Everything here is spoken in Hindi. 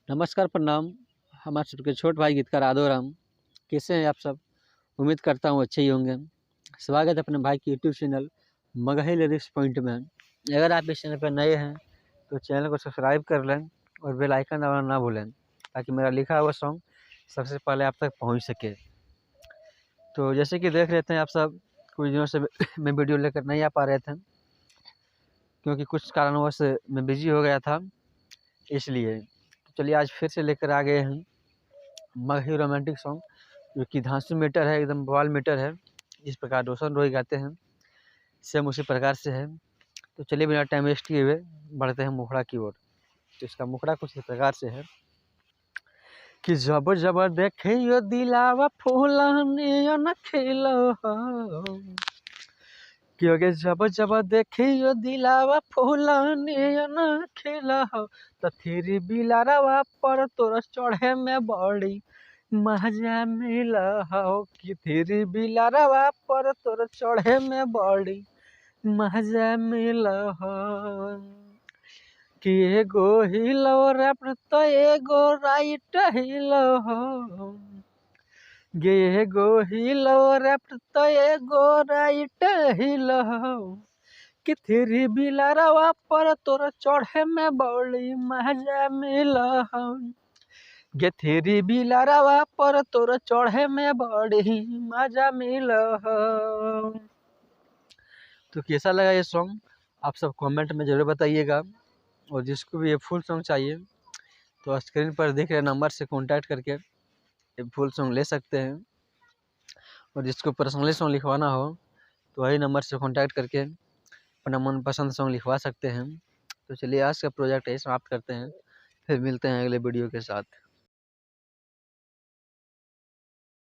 नमस्कार, प्रणाम। हमारे सबके छोट भाई गीतकार आदोराम। कैसे हैं आप सब? उम्मीद करता हूँ अच्छे ही होंगे। स्वागत है अपने भाई की YouTube channel Magahi lyrics point में। अगर आप इस चैनल पर नए हैं तो चैनल को सब्सक्राइब कर लें और बेल आइकन दबाना ना भूलें, ताकि मेरा लिखा हुआ सॉन्ग सबसे पहले आप तक पहुँच सके। तो जैसे कि देख लेते हैं आप सब, कुछ दिनों से मैं वीडियो लेकर नहीं आ पा रहे थे, क्योंकि कुछ कारणवश मैं बिजी हो गया था, इसलिए। चलिए आज फिर से लेकर आ गए हैं मगही रोमांटिक सॉन्ग, जो कि धांसू मीटर है, एकदम बवाल मीटर है। इस प्रकार रोशन रोय गाते हैं, सेम उसी प्रकार से है। तो चलिए बिना टाइम वेस्ट किए हुए बढ़ते हैं मुखड़ा की ओर। तो इसका मुखड़ा कुछ इस प्रकार से है कि जब जब देखियो दिलावा फूलने न खिलो, क्योंकि जब जब देखियो दिलावा फूलने न खिलो, तो तेरी बिलारवा पर तोर चढ़े में बड़ी मजा मिला हो, कि तेरी बिलारवा पर तोर चढ़े में बड़ी मजा मिला हो, कि एगो हिलो रेफ्ट तो एगो राइट हिलो हो, गे एगो हिलो रेफ्ट तो एगो राइट हिलो हो, कि तेरी बिलारवा पर तोर चढ़े में बड़ी मजा मिला हो, गे तेरी बिलारवा पर तोर चढ़े में बड़ी मजा मिला हो। तो कैसा लगा ये सॉन्ग आप सब कमेंट में ज़रूर बताइएगा। और जिसको भी ये फुल सॉन्ग चाहिए तो स्क्रीन पर दिख रहे नंबर से कांटेक्ट करके ये फुल सॉन्ग ले सकते हैं। और जिसको पर्सनली सॉन्ग लिखवाना हो तो वही नंबर से कांटेक्ट करके अपना मनपसंद सॉन्ग लिखवा सकते हैं। तो चलिए आज का प्रोजेक्ट यही समाप्त करते हैं, फिर मिलते हैं अगले वीडियो के साथ।